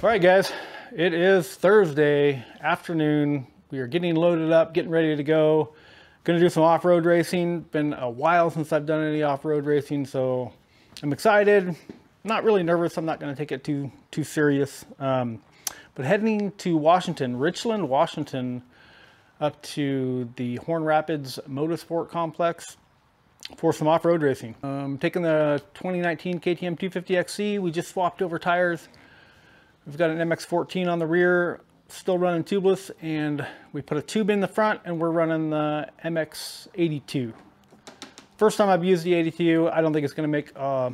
All right, guys, it is Thursday afternoon. We are getting loaded up, getting ready to go. Gonna do some off-road racing. Been a while since I've done any off-road racing, so I'm excited. Not really nervous. I'm not gonna take it too serious. But heading to Washington, Richland, Washington, up to the Horn Rapids Motorsport Complex for some off-road racing. Taking the 2019 KTM 250XC. We just swapped over tires. We've got an MX-14 on the rear, still running tubeless, and we put a tube in the front, and we're running the MX-82. First time I've used the 82. I don't think it's going to make a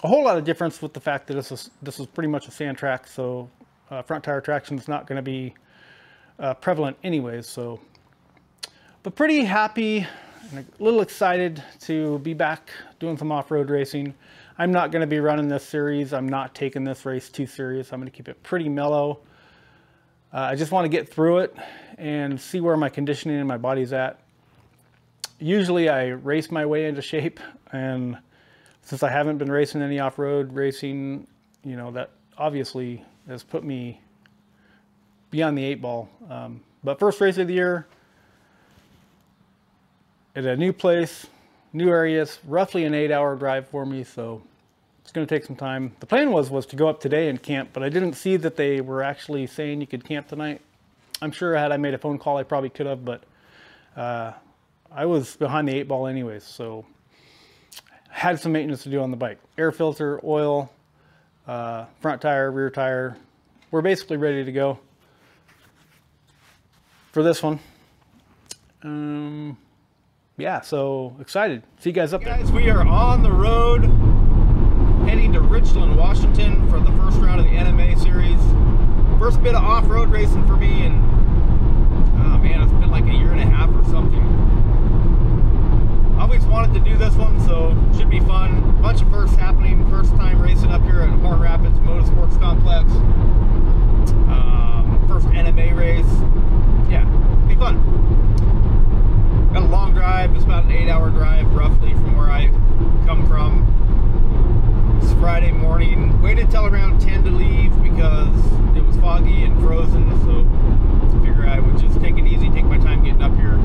whole lot of difference with the fact that this is pretty much a sand track, so front tire traction is not going to be prevalent anyways. So, but pretty happy and a little excited to be back doing some off-road racing. I'm not going to be running this series. I'm not taking this race too serious. I'm going to keep it pretty mellow. I just want to get through it and see where my conditioning and my body's at. Usually I race my way into shape, and since I haven't been racing any off-road racing, you know, that obviously has put me beyond the 8-ball. But first race of the year at a new place, new areas, roughly an 8-hour drive for me, so it's going to take some time. The plan was to go up today and camp, but I didn't see that they were actually saying you could camp tonight. I'm sure had I made a phone call, I probably could have, but I was behind the 8-ball anyways, so had some maintenance to do on the bike. Air filter, oil, front tire, rear tire. We're basically ready to go for this one. Yeah, so excited. See you guys up there. Guys, we are on the road heading to Richland, Washington for the first round of the NMA series. First bit of off-road racing for me, and oh man, it's been like a year and a half or something. I always wanted to do this one, so it should be fun. Bunch of firsts happening. First time racing up here at Horn Rapids Motorsports Complex. First NMA race. Yeah, be fun. Got a long drive. It's about an 8-hour drive roughly from where I come from. It's Friday morning. Waited till around 10 to leave because it was foggy and frozen, so I figured I would just take it easy, take my time getting up here.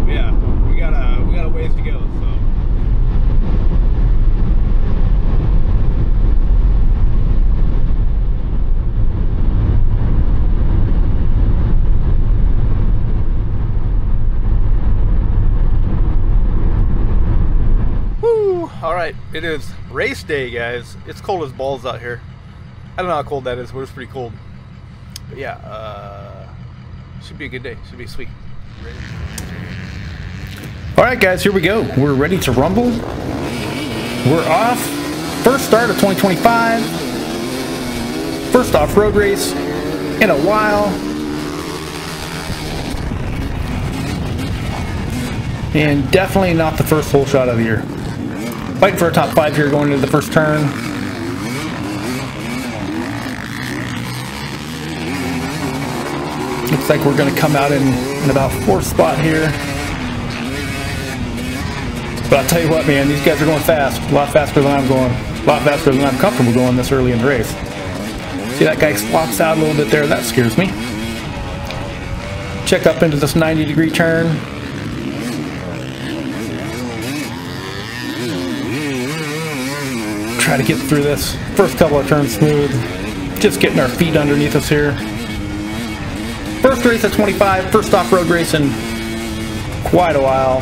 But yeah, we got a ways to go, so. All right, it is race day, guys. It's cold as balls out here. I don't know how cold that is, but it's pretty cold. But yeah, should be a good day. Should be sweet. All right, guys, here we go. We're ready to rumble. We're off. First start of 2025. First off-road race in a while. And definitely not the first hole shot of the year. Fighting for a top 5 here going into the first turn. Looks like we're going to come out in about 4th spot here. But I'll tell you what, man, these guys are going fast. A lot faster than I'm going. A lot faster than I'm comfortable going this early in the race. See, that guy swaps out a little bit there. That scares me. Check up into this 90-degree turn. Try to get through this first couple of turns smooth, just getting our feet underneath us here. First race at 25, first off-road race in quite a while.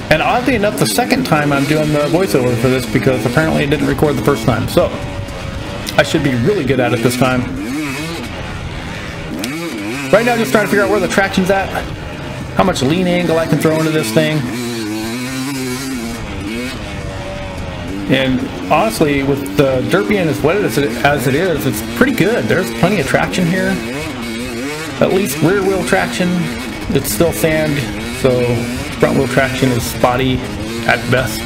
And oddly enough, the second time I'm doing the voiceover for this because apparently it didn't record the first time. So I should be really good at it this time. Right now, just trying to figure out where the traction's at, how much lean angle I can throw into this thing. And honestly, with the dirt being as wet as it is, it's pretty good. There's plenty of traction here. At least rear wheel traction. It's still sand, so front wheel traction is spotty at best.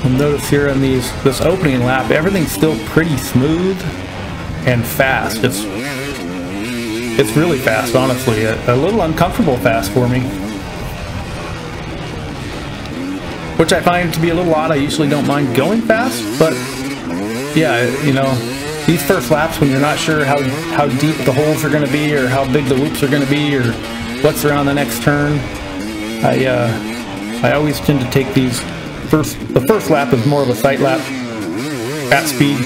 You'll notice here in this opening lap, everything's still pretty smooth and fast. It's really fast, honestly. A little uncomfortable fast for me, which I find to be a little odd. I usually don't mind going fast, but yeah, you know, these first laps when you're not sure how deep the holes are going to be or how big the loops are going to be or what's around the next turn, I always tend to take these the first lap is more of a sight lap at speed,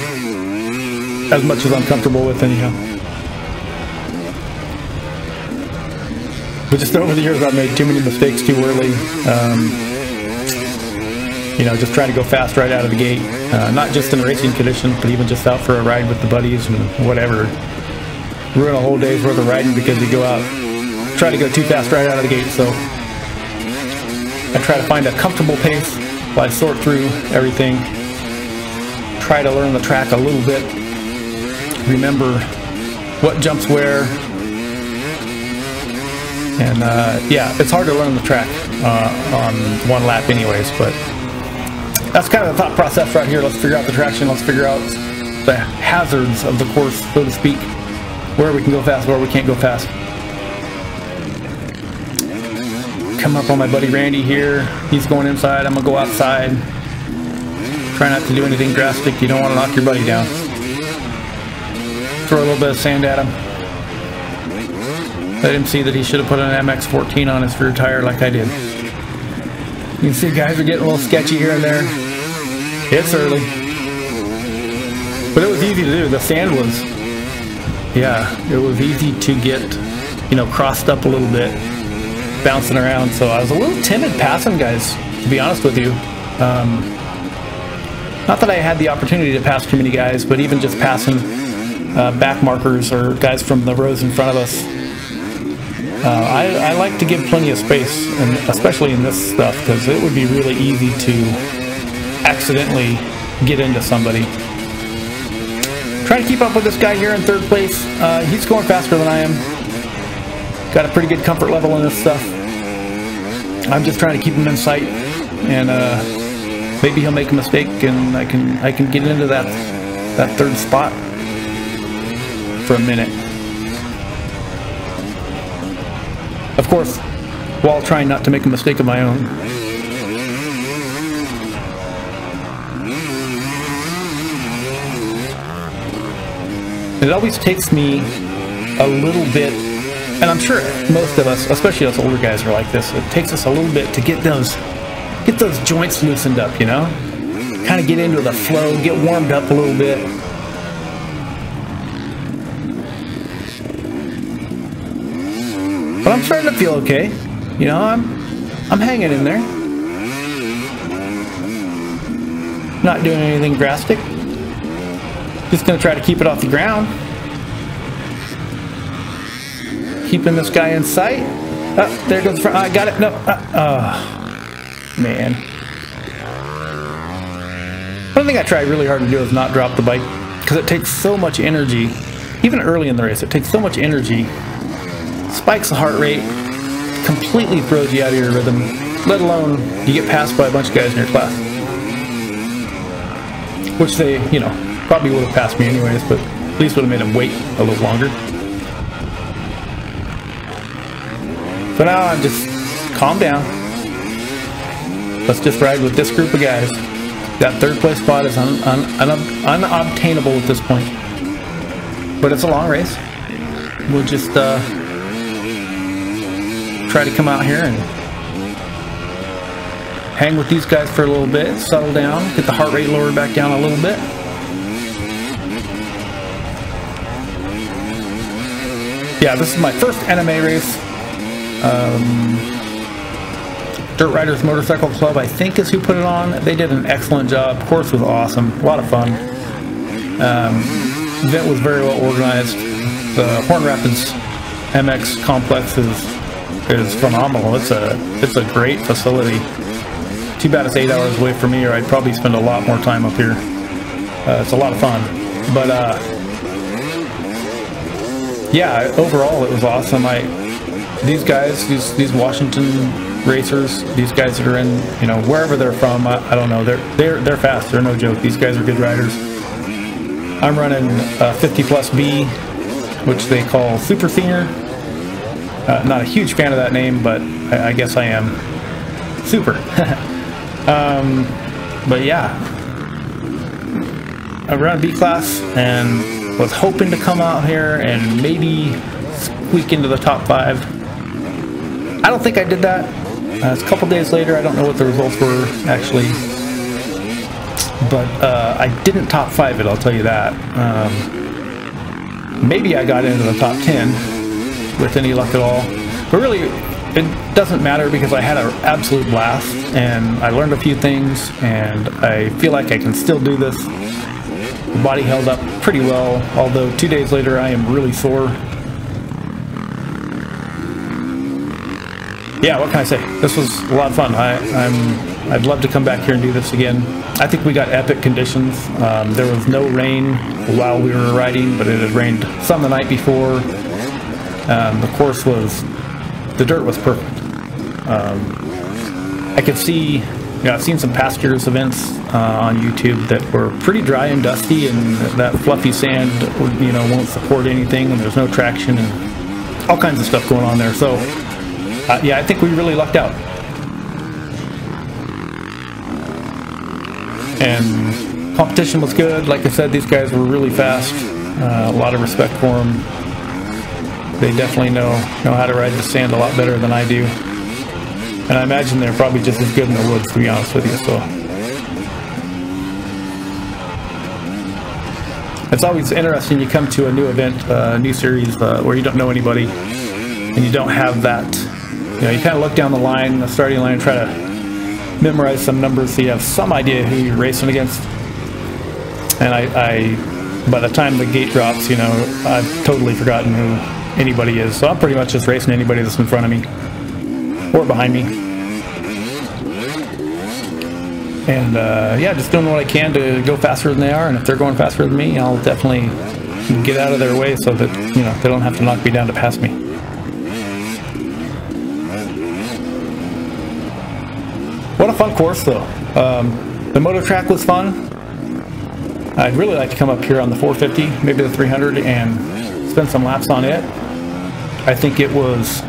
as much as I'm comfortable with anyhow. But just over the years I've made too many mistakes too early. You know, just trying to go fast right out of the gate. Not just in racing conditions, but even just out for a ride with the buddies and whatever. Ruin a whole day's worth of riding because you go out, try to go too fast right out of the gate. So I try to find a comfortable pace while I sort through everything. Try to learn the track a little bit. Remember what jumps where. And yeah, it's hard to learn the track on one lap anyways, but that's kind of the thought process right here. Let's figure out the traction. Let's figure out the hazards of the course, so to speak. Where we can go fast, where we can't go fast. Come up on my buddy Randy here. He's going inside. I'm going to go outside. Try not to do anything drastic. You don't want to knock your buddy down. Throw a little bit of sand at him. Let him see that he should have put an MX-14 on his rear tire like I did. You can see guys are getting a little sketchy here and there. It's early. But it was easy to do. The sand was, yeah, it was easy to get, you know, crossed up a little bit, bouncing around. So I was a little timid passing guys, to be honest with you. Not that I had the opportunity to pass too many guys, but even just passing back markers or guys from the rows in front of us. I like to give plenty of space, and especially in this stuff, because it would be really easy to accidentally get into somebody. Trying to keep up with this guy here in third place. He's going faster than I am. Got a pretty good comfort level in this stuff. I'm just trying to keep him in sight, and maybe he'll make a mistake, and I can get into that third spot for a minute. Of course, while trying not to make a mistake of my own. It always takes me a little bit, and I'm sure most of us, especially us older guys, are like this. It takes us a little bit to get those joints loosened up, you know? Kind of get into the flow, get warmed up a little bit. But I'm starting to feel okay. You know, I'm hanging in there. Not doing anything drastic. Just gonna try to keep it off the ground. Keeping this guy in sight. Oh, there goes the front. I got it. No. Man. One thing I try really hard to do is not drop the bike, because it takes so much energy. Even early in the race, it takes so much energy. Spikes the heart rate, completely throws you out of your rhythm, let alone you get passed by a bunch of guys in your class. Which they, you know, probably would have passed me anyways, but at least would have made them wait a little longer. So now I'm just calm down. Let's just ride with this group of guys. That third place spot is unobtainable at this point. But it's a long race. We'll just try to come out here and hang with these guys for a little bit, settle down, get the heart rate lowered back down a little bit. Yeah, this is my first NMA race. Dirt Riders Motorcycle Club, I think, is who put it on. They did an excellent job. Course was awesome, a lot of fun. Event was very well organized. The Horn Rapids MX complex is phenomenal. It's a great facility. Too bad it's 8 hours away from me, or I'd probably spend a lot more time up here. It's a lot of fun. But yeah, overall it was awesome. These guys, these Washington racers, these guys that are in, you know, wherever they're from, I don't know, they're fast. They're no joke. These guys are good riders. I'm running 50 plus B, which they call Super Senior. Not a huge fan of that name, but I guess I am. Super. But yeah, I ran a B class and was hoping to come out here and maybe squeak into the top 5. I don't think I did that. It's a couple days later. I don't know what the results were actually, but I didn't top 5 it, I'll tell you that. Maybe I got into the top 10 with any luck at all, but really it doesn't matter because I had an absolute blast and I learned a few things, and I feel like I can still do this. The body held up pretty well, although 2 days later I am really sore. Yeah, what can I say? This was a lot of fun. I'd love to come back here and do this again. I think we got epic conditions. There was no rain while we were riding, but it had rained some the night before. The course was, the dirt was perfect. I could see, I've seen some past year's events on YouTube that were pretty dry and dusty, and that fluffy sand, won't support anything, and there's no traction, and all kinds of stuff going on there. So, yeah, I think we really lucked out. And competition was good. Like I said, these guys were really fast. A lot of respect for them. They definitely know how to ride the sand a lot better than I do. And I imagine they're probably just as good in the woods, to be honest with you. So it's always interesting. You come to a new event, a new series where you don't know anybody, and you don't have that. You kind of look down the line, the starting line, and try to memorize some numbers so you have some idea who you're racing against. And I by the time the gate drops, I've totally forgotten who anybody is. So I'm pretty much just racing anybody that's in front of me or behind me. And yeah, just doing what I can to go faster than they are. And if they're going faster than me, I'll definitely get out of their way so that they don't have to knock me down to pass me. What a fun course, though. The moto track was fun. I'd really like to come up here on the 450, maybe the 300, and spend some laps on it. I think it was,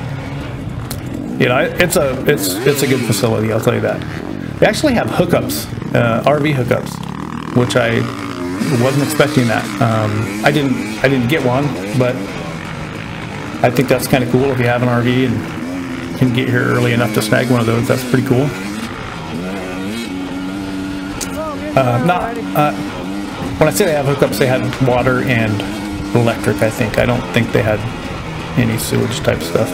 it's a good facility, I'll tell you that. They actually have hookups, RV hookups, which I wasn't expecting that. I didn't get one, but I think that's kind of cool if you have an RV and can get here early enough to snag one of those. That's pretty cool. When I say they have hookups, they had water and electric, I think. I don't think they had any sewage type stuff.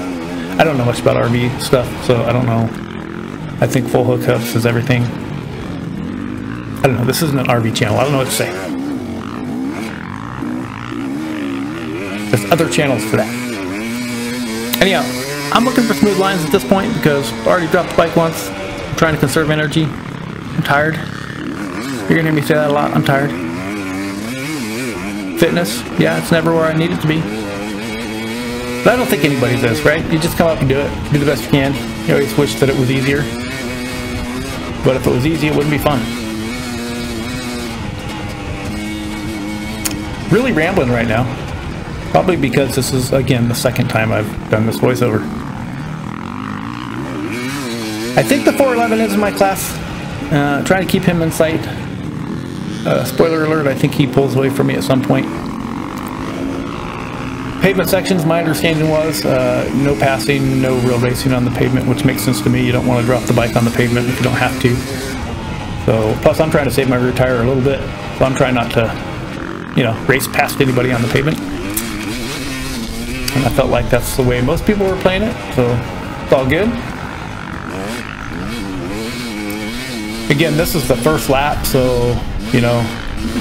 I don't know much about RV stuff, so I don't know. I think full hookups is everything. I don't know. This isn't an RV channel. I don't know what to say. There's other channels for that. Anyhow, I'm looking for smooth lines at this point because I already dropped the bike once. I'm trying to conserve energy. I'm tired. You're gonna hear me say that a lot. I'm tired. Fitness, yeah, it's never where I need it to be. But I don't think anybody's is, right? You just come up and do it. Do the best you can. You always wish that it was easier. But if it was easy, it wouldn't be fun. Really rambling right now. Probably because this is, again, the second time I've done this voiceover. I think the 411 is in my class. Trying to keep him in sight. Spoiler alert, I think he pulls away from me at some point. Pavement sections, my understanding was no passing, no real racing on the pavement, which makes sense to me. You don't want to drop the bike on the pavement if you don't have to. So, plus I'm trying to save my rear tire a little bit, so I'm trying not to, race past anybody on the pavement. And I felt like that's the way most people were playing it, so it's all good. Again, this is the first lap, so,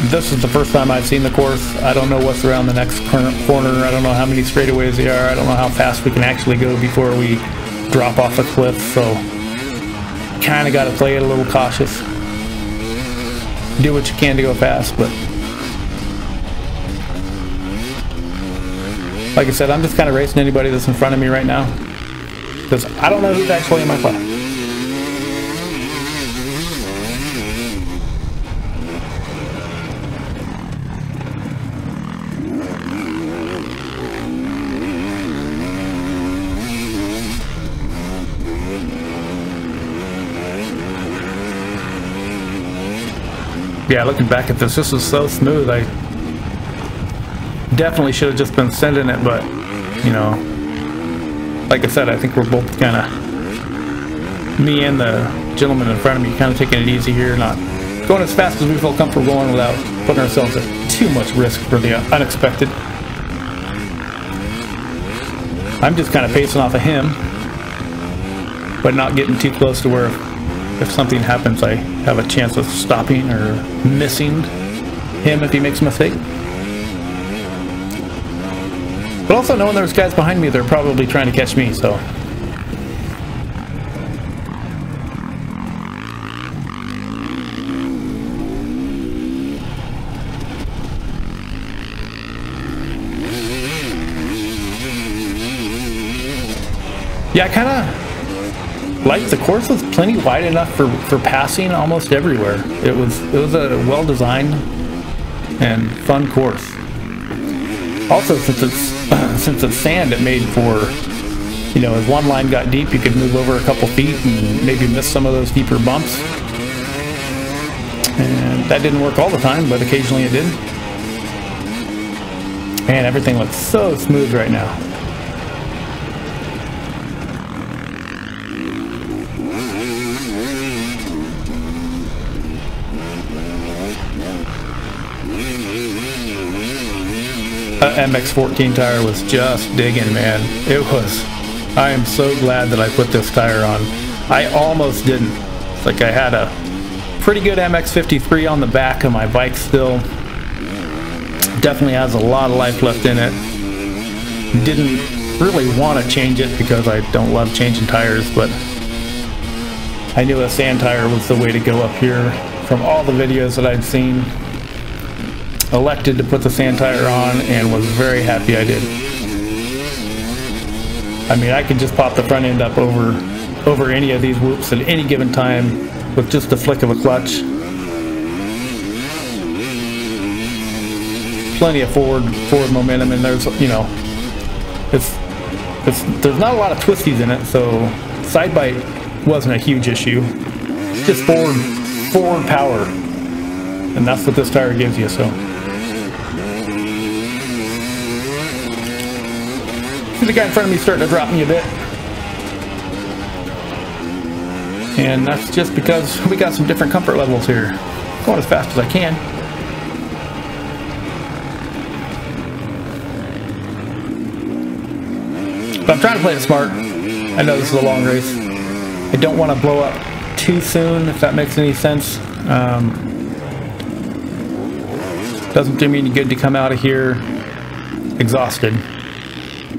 this is the first time I've seen the course. I don't know what's around the next corner. I don't know how many straightaways there are. I don't know how fast we can actually go before we drop off a cliff, so kind of got to play it a little cautious. Do what you can to go fast, but like I said, I'm just kind of racing anybody that's in front of me right now because I don't know who's actually in my class. Yeah, looking back at this was so smooth. I definitely should have just been sending it, but you know, like I said, I think we're both kind of, me and the gentleman in front of me, kind of taking it easy here, not going as fast as we feel comfortable going without putting ourselves at too much risk for the unexpected. I'm just kind of pacing off of him, but not getting too close to where if something happens, I have a chance of stopping or missing him if he makes a mistake. But also knowing there's guys behind me, they're probably trying to catch me, so. Yeah, I kind of like the course was plenty wide enough for passing almost everywhere. It was a well-designed and fun course. Also, since it's sand, it made for, you know, as one line got deep, you could move over a couple feet and maybe miss some of those deeper bumps. And that didn't work all the time, but occasionally it did. Man, everything looks so smooth right now. MX-14 tire was just digging, man. It was. I am so glad that I put this tire on. I almost didn't. It's like I had a pretty good MX-53 on the back of my bike still. Definitely has a lot of life left in it. Didn't really want to change it because I don't love changing tires, but I knew a sand tire was the way to go up here from all the videos that I'd seen. Elected to put the sand tire on and was very happy I did. I mean, I could just pop the front end up over any of these whoops at any given time with just the flick of a clutch. Plenty of forward momentum, and there's, you know, there's not a lot of twisties in it, so side bite wasn't a huge issue. Just forward power, and that's what this tire gives you. So. The guy in front of me starting to drop me a bit, and that's just because we got some different comfort levels here. Going as fast as I can. But I'm trying to play it smart. I know this is a long race. I don't want to blow up too soon, if that makes any sense. Doesn't do me any good to come out of here exhausted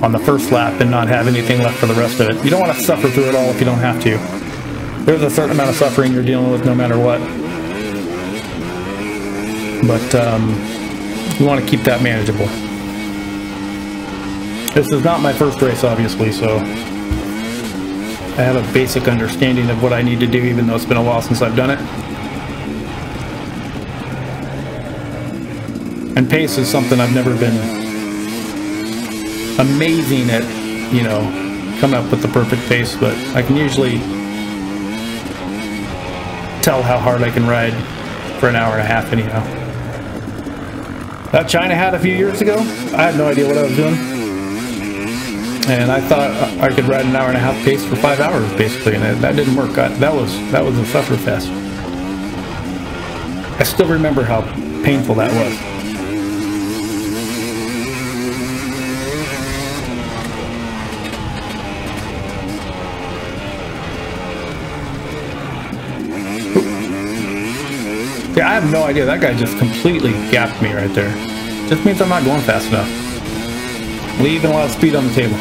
on the first lap and not have anything left for the rest of it. You don't want to suffer through it all if you don't have to. There's a certain amount of suffering you're dealing with no matter what. But you want to keep that manageable. This is not my first race, obviously, so I have a basic understanding of what I need to do, even though it's been a while since I've done it. And pace is something I've never been amazing at, you know, coming up with the perfect pace, but I can usually tell how hard I can ride for an hour and a half anyhow. That China hat a few years ago, I had no idea what I was doing, and I thought I could ride an hour and a half pace for 5 hours basically, and that didn't work. That was a suffer fest. I still remember how painful that was. Yeah, I have no idea. That guy just completely gapped me right there. Just means I'm not going fast enough. Leaving a lot of speed on the table.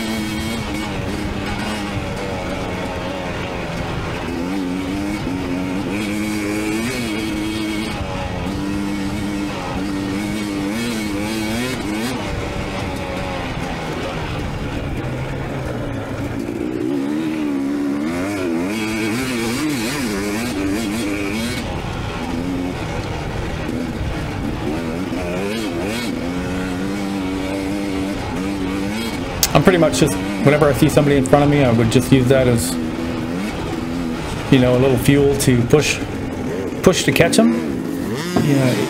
I'm pretty much just, whenever I see somebody in front of me, I would just use that as, you know, a little fuel to push to catch them.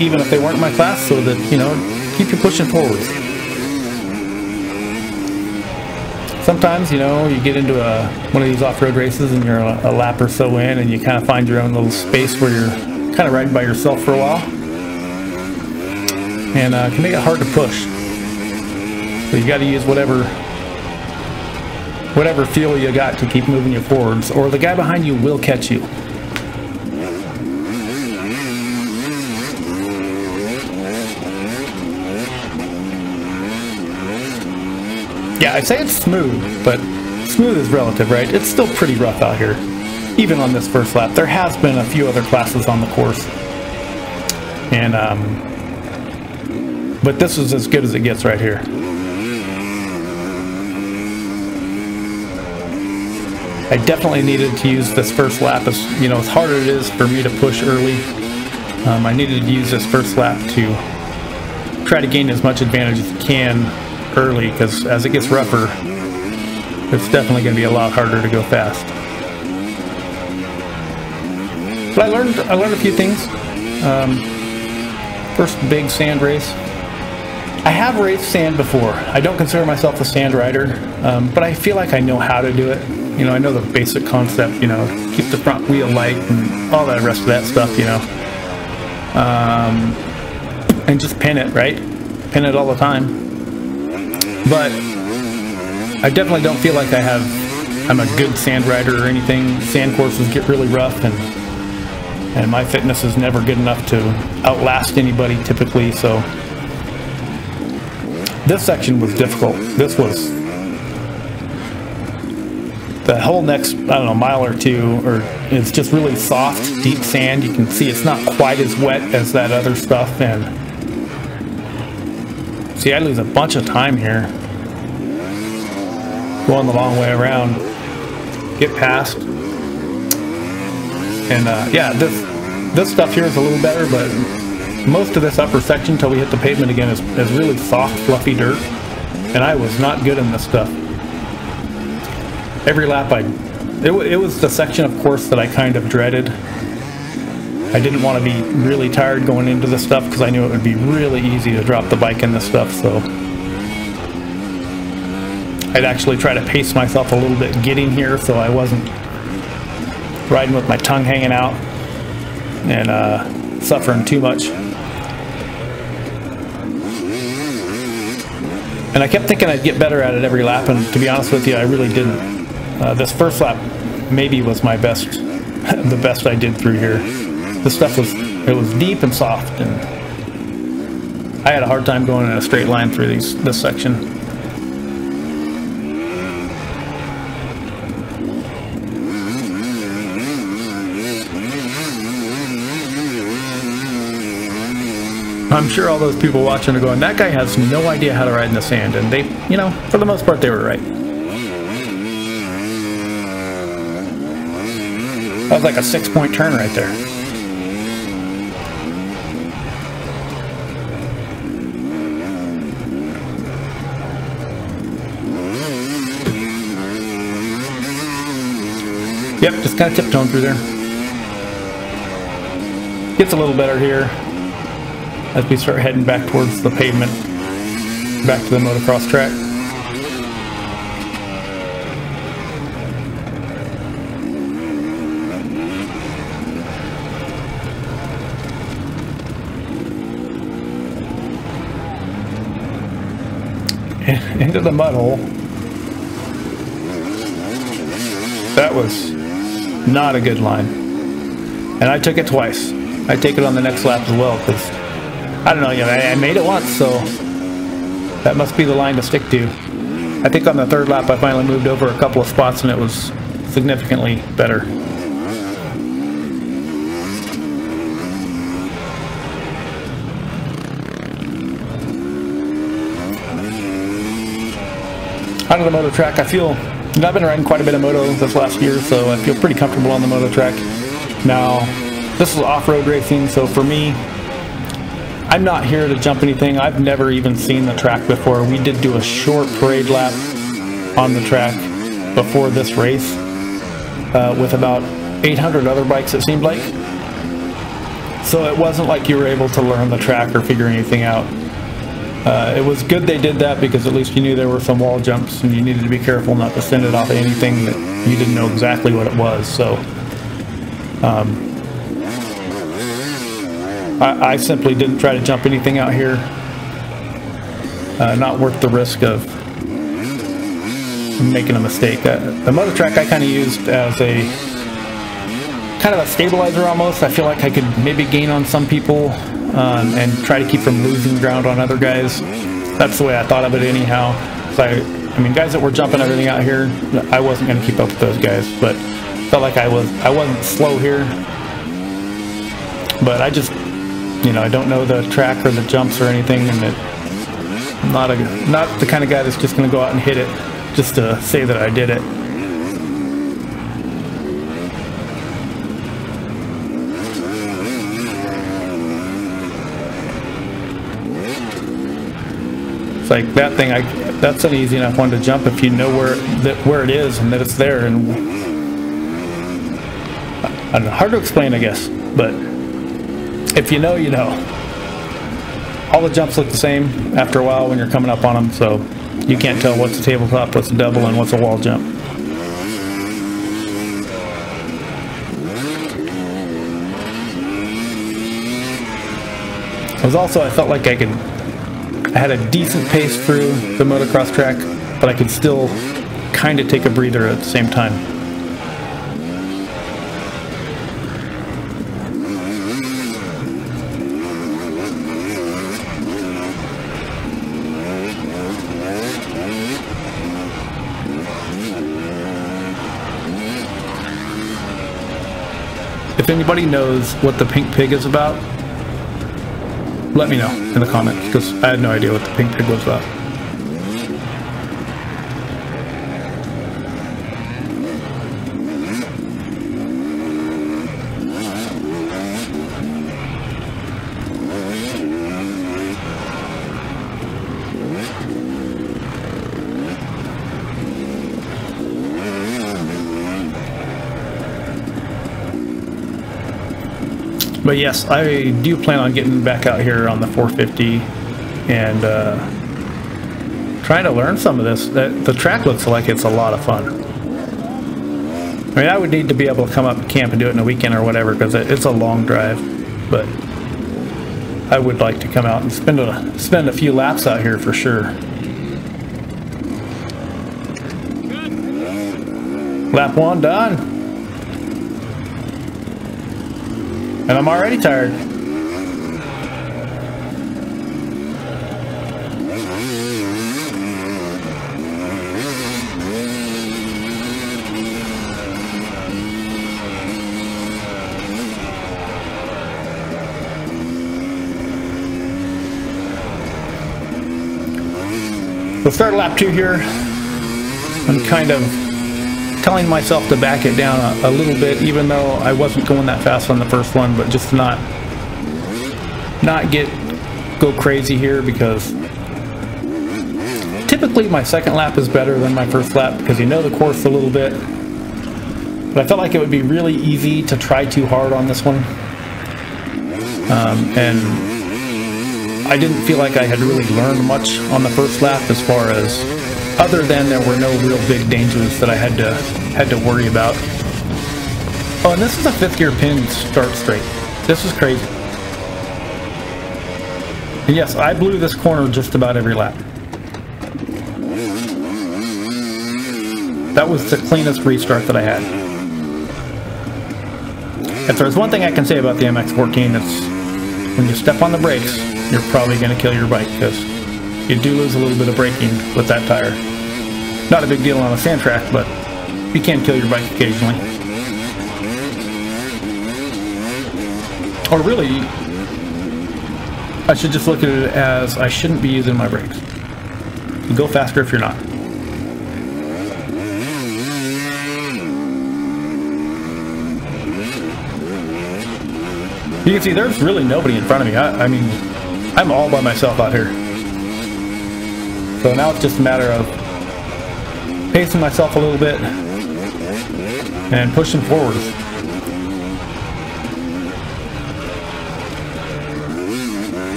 even if they weren't in my class, so that, you know, keep you pushing forwards. Sometimes, you know, you get into one of these off-road races and you're a lap or so in and you kind of find your own little space where you're kind of riding by yourself for a while. And it can make it hard to push. So you got to use whatever fuel you got to keep moving you forwards, or the guy behind you will catch you. Yeah, I say it's smooth, but smooth is relative, right? It's still pretty rough out here, even on this first lap. There has been a few other classes on the course, and but this is as good as it gets right here. I definitely needed to use this first lap. As you know, as hard as it is for me to push early, I needed to use this first lap to try to gain as much advantage as I can early, because as it gets rougher, it's definitely going to be a lot harder to go fast. But I learned a few things. First big sand race. I have raced sand before. I don't consider myself a sand rider, but I feel like I know how to do it. You know, I know the basic concept, you know, keep the front wheel light and all that rest of that stuff, you know. And just pin it, right? Pin it all the time. But I definitely don't feel like I'm a good sand rider or anything. Sand courses get really rough, and my fitness is never good enough to outlast anybody typically, so this section was difficult. This was the whole next, I don't know, mile or two, or it's just really soft, deep sand. You can see it's not quite as wet as that other stuff, and see, I lose a bunch of time here going the long way around, get past, and yeah, this stuff here is a little better, but most of this upper section till we hit the pavement again is really soft, fluffy dirt, and I was not good in this stuff. Every lap it was the section of course that I kind of dreaded. I didn't want to be really tired going into this stuff because I knew it would be really easy to drop the bike in this stuff, so I'd actually try to pace myself a little bit getting here so I wasn't riding with my tongue hanging out and suffering too much. And I kept thinking I'd get better at it every lap, and to be honest with you, I really didn't. This first lap maybe was my best, the best I did through here. This stuff was deep and soft, and I had a hard time going in a straight line through this section. I'm sure all those people watching are going, that guy has no idea how to ride in the sand, and they, you know, for the most part they were right. That was like a 6-point turn right there. Yep, just kind of tiptoeing through there. Gets a little better here as we start heading back towards the pavement, back to the motocross track. Into the mud hole. That was not a good line, and I took it twice. I take it on the next lap as well, because I don't know, you know, I made it once, so that must be the line to stick to. I think on the third lap I finally moved over a couple of spots and it was significantly better. Out of the moto track, I feel, you know, I've been riding quite a bit of moto this last year, so I feel pretty comfortable on the moto track. Now, this is off-road racing, so for me, I'm not here to jump anything. I've never even seen the track before. We did do a short parade lap on the track before this race with about 800 other bikes, it seemed like. So it wasn't like you were able to learn the track or figure anything out. It was good they did that, because at least you knew there were some wall jumps and you needed to be careful not to send it off anything that you didn't know exactly what it was. So I simply didn't try to jump anything out here. Not worth the risk of making a mistake. The motor track I kind of used as a kind of a stabilizer almost. I feel like I could maybe gain on some people and try to keep from losing ground on other guys. That's the way I thought of it anyhow. So I mean, guys that were jumping everything out here, I wasn't going to keep up with those guys, but felt like I wasn't slow here. But I just, you know, I don't know the track or the jumps or anything, and I'm not the kind of guy that's just going to go out and hit it just to say that I did it. Like that thing, that's an easy enough one to jump if you know where it is and that it's there. And I don't know, hard to explain, I guess, but if you know, you know. All the jumps look the same after a while when you're coming up on them, so you can't tell what's a tabletop, what's a double, and what's a wall jump. It was also, I felt like I had a decent pace through the motocross track, but I could still kind of take a breather at the same time. If anybody knows what the pink pig is about, let me know in the comments, because I had no idea what the pink pig was about. But yes, I do plan on getting back out here on the 450 and trying to learn some of this. The track looks like it's a lot of fun. I mean, I would need to be able to come up and camp and do it in a weekend or whatever, because it's a long drive. But I would like to come out and spend a few laps out here for sure. Lap 1 done. And I'm already tired. We'll start lap 2 here. I'm kind of telling myself to back it down a little bit, even though I wasn't going that fast on the first one, but just not go crazy here, because typically my second lap is better than my first lap because you know the course a little bit. But I felt like it would be really easy to try too hard on this one, and I didn't feel like I had really learned much on the first lap, as far as other than there were no real big dangers that I had to worry about. Oh, and this is a 5th gear pin start straight. This is crazy. And yes, I blew this corner just about every lap. That was the cleanest restart that I had. If there's one thing I can say about the MX-14, it's when you step on the brakes, you're probably going to kill your bike, because you do lose a little bit of braking with that tire. Not a big deal on a sand track, but you can kill your bike occasionally. Or really, I should just look at it as I shouldn't be using my brakes. You go faster if you're not. You can see there's really nobody in front of me. I mean, I'm all by myself out here. So now it's just a matter of pacing myself a little bit and pushing forward.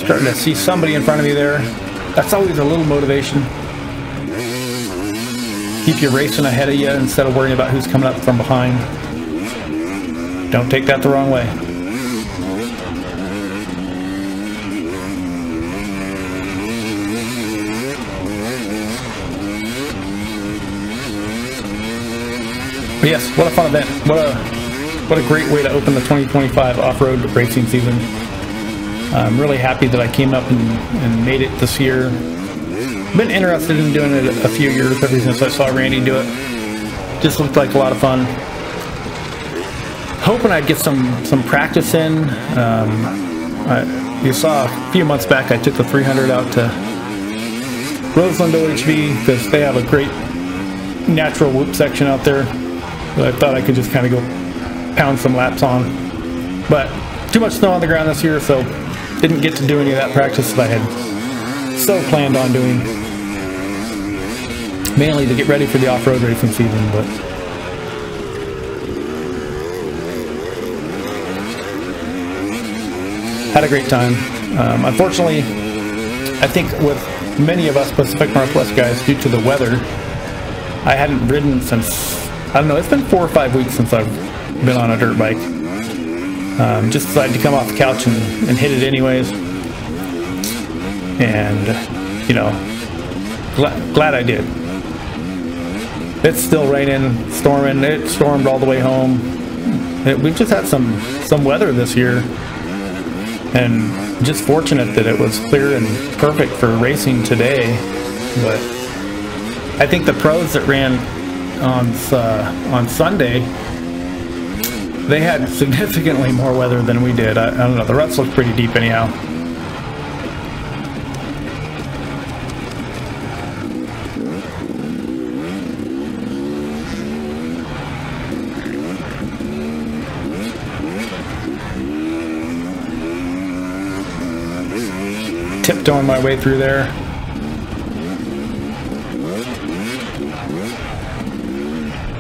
starting to see somebody in front of me there. That's always a little motivation. Keep you racing ahead of you instead of worrying about who's coming up from behind. Don't take that the wrong way. But yes, what a fun event. What a great way to open the 2025 off-road racing season. I'm really happy that I came up and made it this year. Been interested in doing it a few years, ever since I saw Randy do it. Just looked like a lot of fun. Hoping I'd get some practice in. You saw a few months back I took the 300 out to Roseland OHV because they have a great natural whoop section out there that I thought I could just kind of go pound some laps on. But too much snow on the ground this year, so didn't get to do any of that practice that I had so planned on doing. Mainly to get ready for the off-road racing season, but had a great time. Unfortunately, I think with many of us Pacific Northwest guys, due to the weather, I hadn't ridden since, I don't know, it's been 4 or 5 weeks since I've been on a dirt bike. Just decided to come off the couch and hit it anyways. And, you know, glad I did. It's still raining, storming. It stormed all the way home. We've just had some weather this year. And just fortunate that it was clear and perfect for racing today. But I think the pros that ran on Sunday, they had significantly more weather than we did. I don't know, the ruts looked pretty deep anyhow. Tiptoeing my way through there.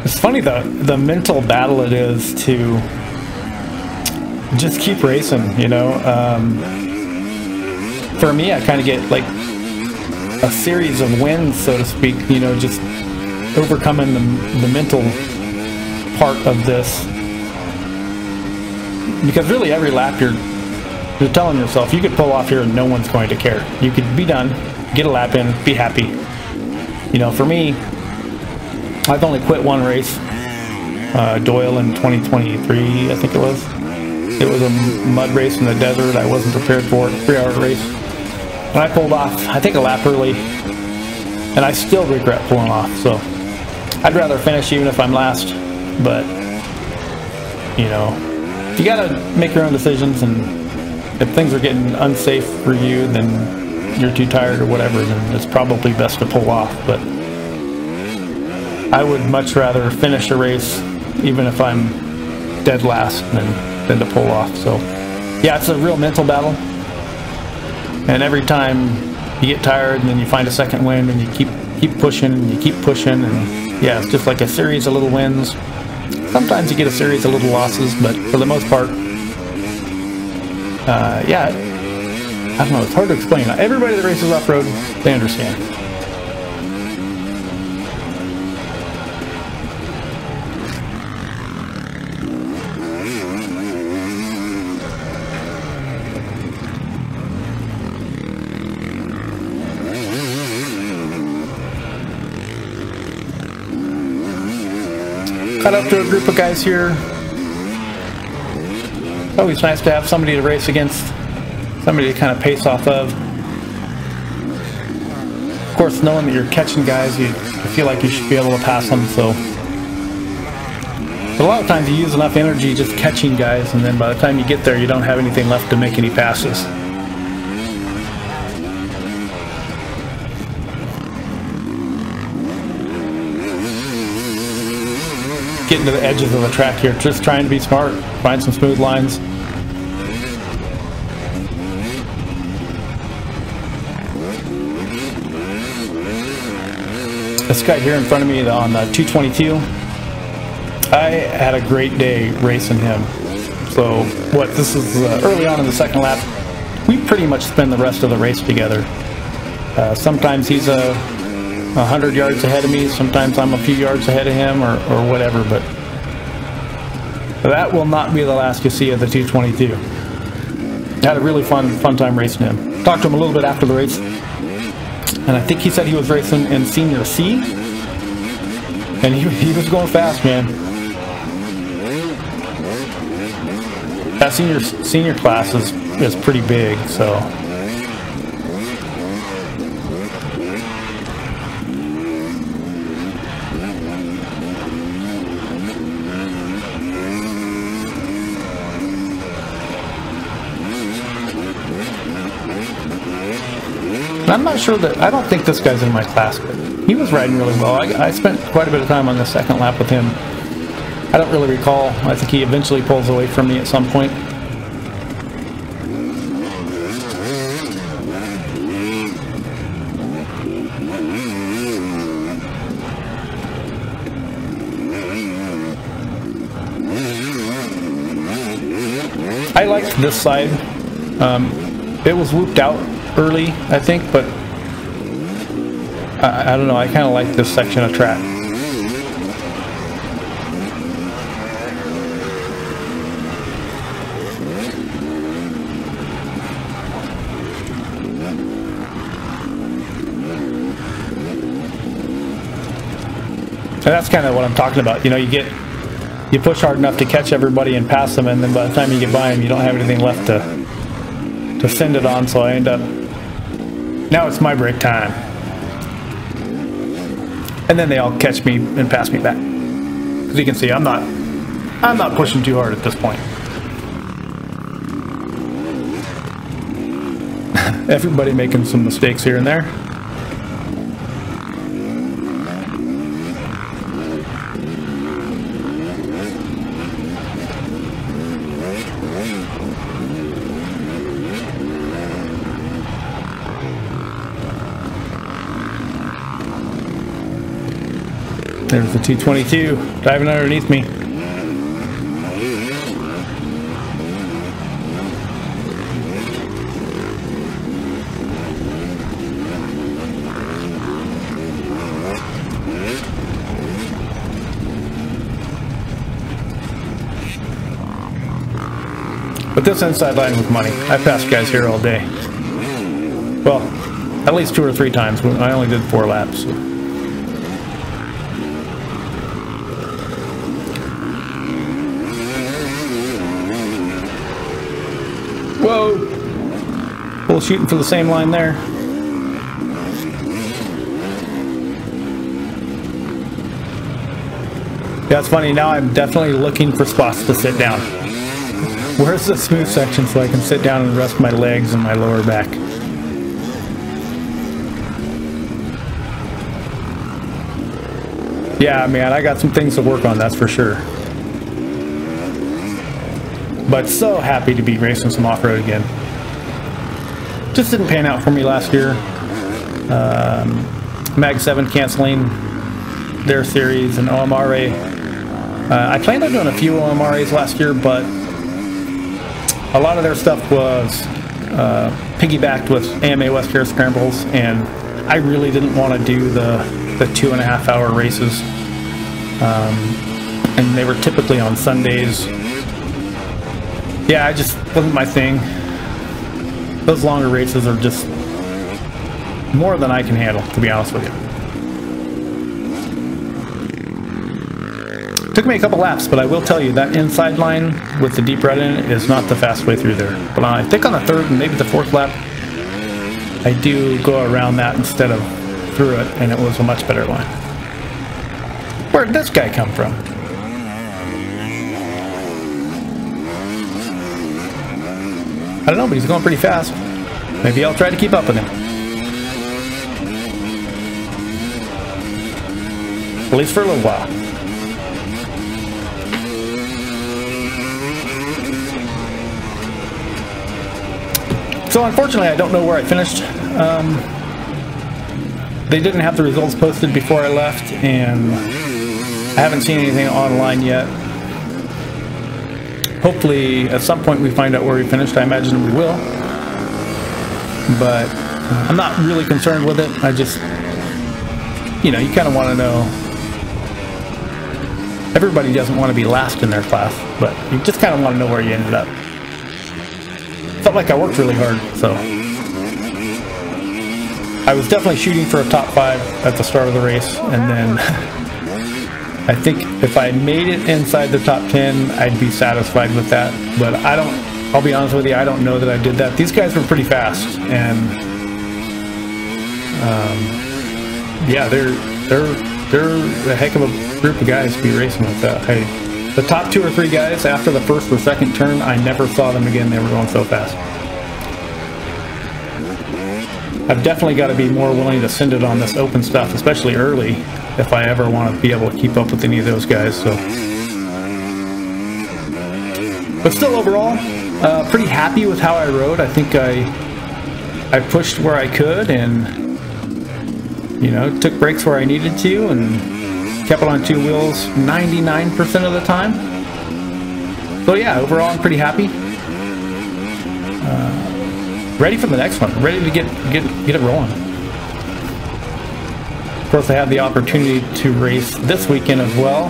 It's funny the mental battle it is to just keep racing, you know. For me, I kind of get like a series of wins, so to speak, you know, just overcoming the mental part of this. Because really every lap you're telling yourself you could pull off here and no one's going to care. You could be done, get a lap in, be happy. You know, for me, I've only quit one race, Doyle in 2023, I think it was. It was a mud race in the desert. I wasn't prepared for it, 3-hour race. And I pulled off, I think, a lap early, and I still regret pulling off. So I'd rather finish even if I'm last, but, you know, you gotta make your own decisions, and if things are getting unsafe for you, then you're too tired or whatever, then it's probably best to pull off. But I would much rather finish a race, even if I'm dead last, than to pull off. So yeah, it's a real mental battle. And every time you get tired and then you find a second win and you keep pushing and you keep pushing, and yeah, it's just like a series of little wins. Sometimes you get a series of little losses, but for the most part, yeah, I don't know, it's hard to explain. Everybody that races off-road, they understand. Cut up to a group of guys here. It's always nice to have somebody to race against, somebody to kind of pace off of. Of course, knowing that you're catching guys, you feel like you should be able to pass them. So, but a lot of times you use enough energy just catching guys, and then by the time you get there, you don't have anything left to make any passes. Getting to the edges of the track here, just trying to be smart, find some smooth lines. This guy here in front of me on the 222, I had a great day racing him. So what, this is early on in the second lap. we pretty much spend the rest of the race together. Sometimes he's 100 yards ahead of me, sometimes I'm a few yards ahead of him, or whatever, but that will not be the last you see of the 222. Had a really fun time racing him. Talked to him a little bit after the race, and I think he said he was racing in Senior C, and he was going fast, man. That senior class is pretty big, so. I'm not sure that, I don't think this guy's in my class, but he was riding really well. I spent quite a bit of time on the second lap with him. I don't really recall. I think he eventually pulls away from me at some point. I liked this side. It was looped out early, I think, but I don't know, I kind of like this section of track. And that's kind of what I'm talking about. You know, you push hard enough to catch everybody and pass them, and then by the time you get by them, you don't have anything left to send it on, so I end up, now it's my break time. And then they all catch me and pass me back. As you can see, I'm not pushing too hard at this point. Everybody making some mistakes here and there. There's the 222 diving underneath me. But this inside line was money. I passed guys here all day. Well, at least 2 or 3 times. I only did 4 laps. So. Whoa! Both shooting for the same line there. Yeah, it's funny. Now I'm definitely looking for spots to sit down. Where's the smooth section so I can sit down and rest my legs and my lower back? Yeah, man, I got some things to work on, that's for sure. But so happy to be racing some off-road again. Just didn't pan out for me last year. Mag 7 canceling their series and OMRA. I planned on doing a few OMRAs last year, but a lot of their stuff was piggybacked with AMA West Hare Scrambles, and I really didn't want to do the 2.5 hour races. And they were typically on Sundays. Yeah, it just wasn't my thing. Those longer races are just more than I can handle, to be honest with you. Took me a couple laps, but I will tell you that inside line with the deep rut in it is not the fast way through there. But I think on the 3rd and maybe the 4th lap, I do go around that instead of through it, and it was a much better line. Where did this guy come from? I don't know, but he's going pretty fast. Maybe I'll try to keep up with him. At least for a little while. So unfortunately, I don't know where I finished. They didn't have the results posted before I left, and I haven't seen anything online yet. Hopefully, at some point we find out where we finished. I imagine we will. but I'm not really concerned with it. I just, you know, you kind of want to know. Everybody doesn't want to be last in their class, but you just kind of want to know where you ended up. Felt like I worked really hard, so I was definitely shooting for a top 5 at the start of the race, and then I think if I made it inside the top 10, I'd be satisfied with that. But I'll be honest with you, I don't know that I did that. These guys were pretty fast, and yeah, they're a heck of a group of guys to be racing with. The top 2 or 3 guys after the first or second turn, I never saw them again. They were going so fast. I've definitely got to be more willing to send it on this open stuff, especially early, if I ever want to be able to keep up with any of those guys. So, but still, overall, pretty happy with how I rode. I think I pushed where I could, and you know, took breaks where I needed to, and kept it on 2 wheels 99% of the time. So yeah, overall I'm pretty happy. Ready for the next one. Ready to get it rolling. Of course, I have the opportunity to race this weekend as well.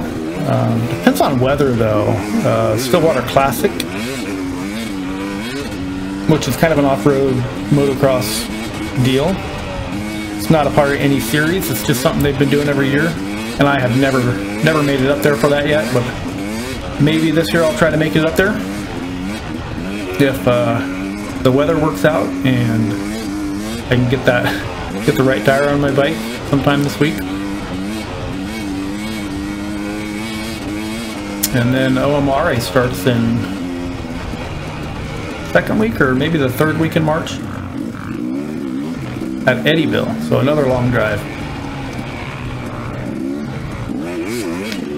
Depends on weather though. Stillwater Classic, which is kind of an off-road motocross deal. It's not a part of any series. It's just something they've been doing every year, and I have never made it up there for that yet. But maybe this year I'll try to make it up there if the weather works out and I can get the right tire on my bike sometime this week. And then OMRA starts in second week or maybe the 3rd week in March at Eddyville, so another long drive.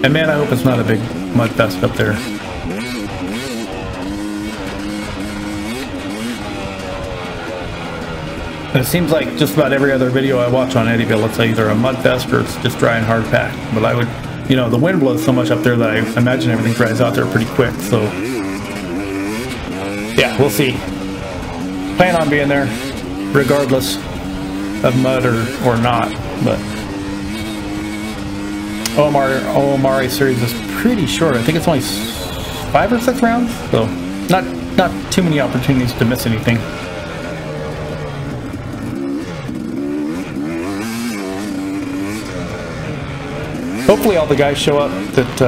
And man, I hope it's not a big mud fest up there. And it seems like just about every other video I watch on Eddyville, it's either a mud fest or it's just dry and hard packed. But I would, you know, the wind blows so much up there that I imagine everything dries out there pretty quick. So yeah, we'll see. Plan on being there regardless of mud or not. But OMRA series is pretty short. I think it's only 5 or 6 rounds, so not too many opportunities to miss anything. Hopefully all the guys show up that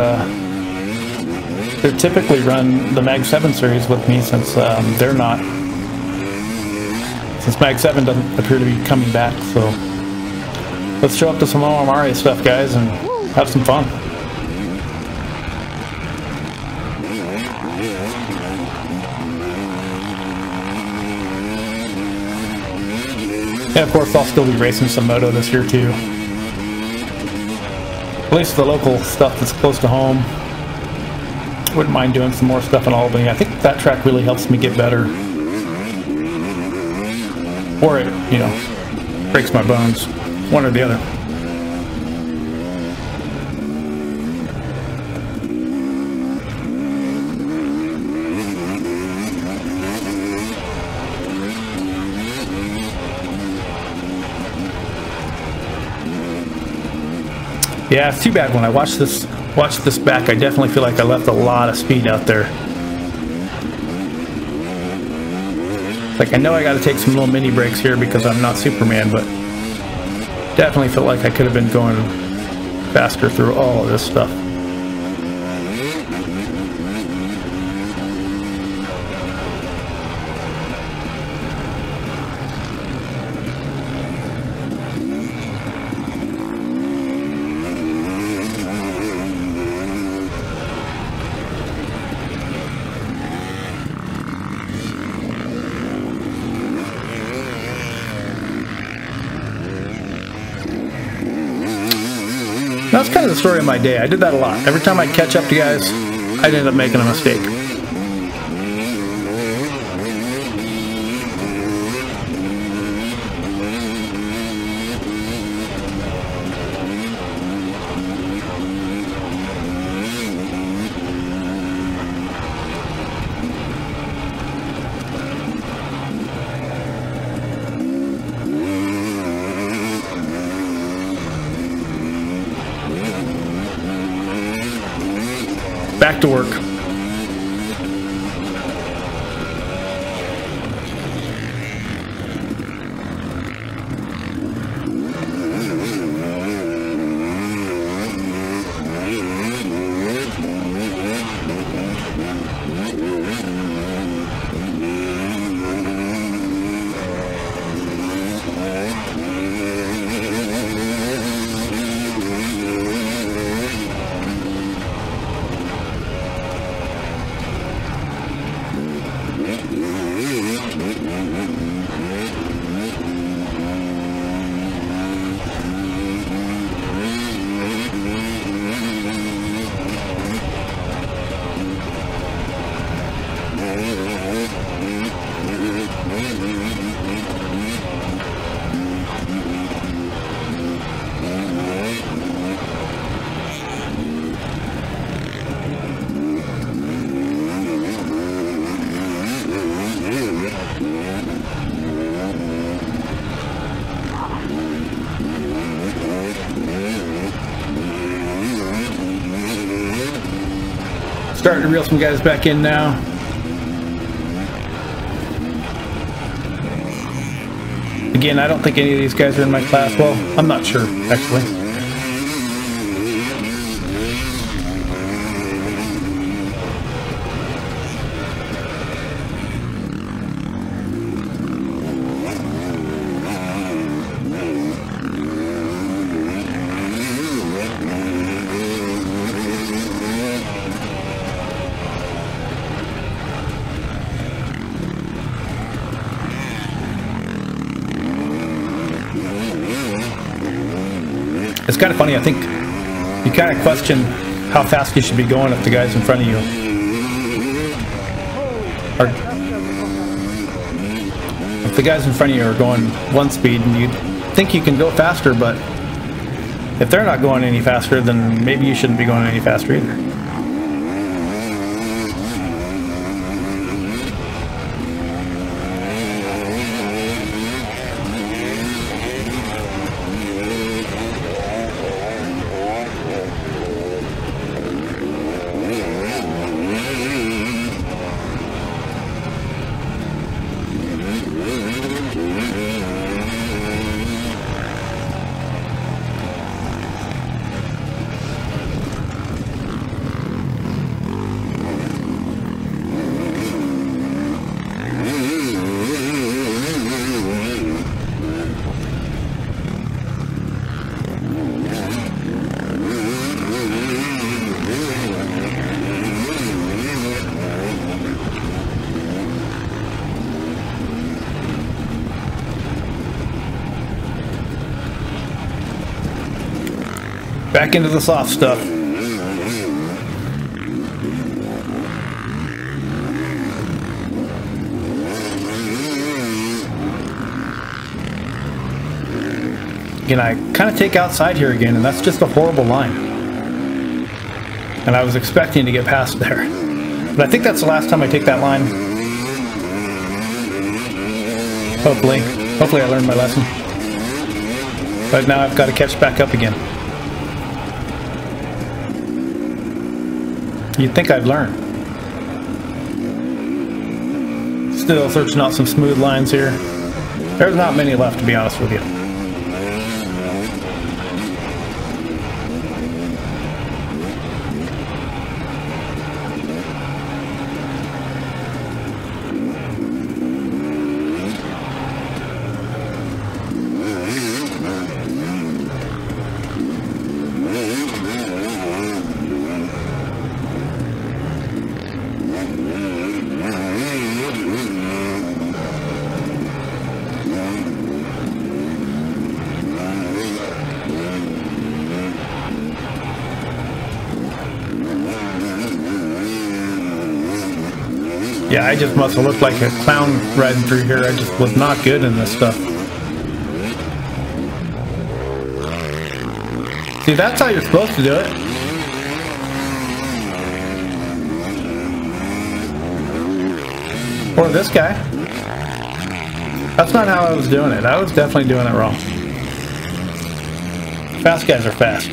they typically run the Mag 7 series with me, since they're not. Since Mag 7 doesn't appear to be coming back, so let's show up to some OMRA stuff, guys, and have some fun. And of course I'll still be racing some moto this year too. At least the local stuff that's close to home. Wouldn't mind doing some more stuff in Albany. I think that track really helps me get better. Or it, you know, breaks my bones. One or the other. Yeah, it's too bad when I watch this back, I definitely feel like I left a lot of speed out there. Like, I know I got to take some little mini breaks here because I'm not Superman, but definitely felt like I could have been going faster through all of this stuff. That's kind of the story of my day. I did that a lot. Every time I'd catch up to guys, I'd end up making a mistake. back to work. Starting to reel some guys back in now. Again, I don't think any of these guys are in my class. Well, I'm not sure, actually. It's kind of funny, I think you kind of question how fast you should be going if the guys in front of you are, if the guys in front of you are going one speed and you think you can go faster, but if they're not going any faster, then maybe you shouldn't be going any faster either. Back into the soft stuff. Again, I kind of take outside here again, and that's just a horrible line. And I was expecting to get past there. But I think that's the last time I take that line. Hopefully I learned my lesson. But now I've got to catch back up again. You'd think I'd learn. Still searching out some smooth lines here. There's not many left, to be honest with you. Yeah, I just must have looked like a clown riding through here. I just was not good in this stuff. See, that's how you're supposed to do it. Or this guy. That's not how I was doing it. I was definitely doing it wrong. Fast guys are fast.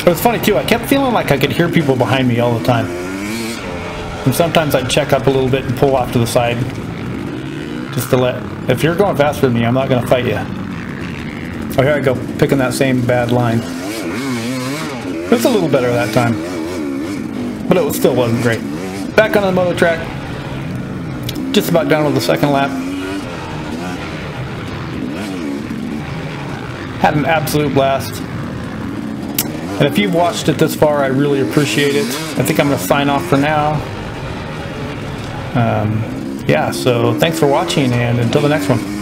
But it's funny too, I kept feeling like I could hear people behind me all the time. And sometimes I'd check up a little bit and pull off to the side. Just to if you're going faster than me, I'm not going to fight you. Oh, here I go, picking that same bad line. It's a little better that time. But it still wasn't great. Back on the moto track. Just about done with the second lap. Had an absolute blast. And if you've watched it this far, I really appreciate it. I think I'm going to sign off for now. Yeah, so thanks for watching, and until the next one.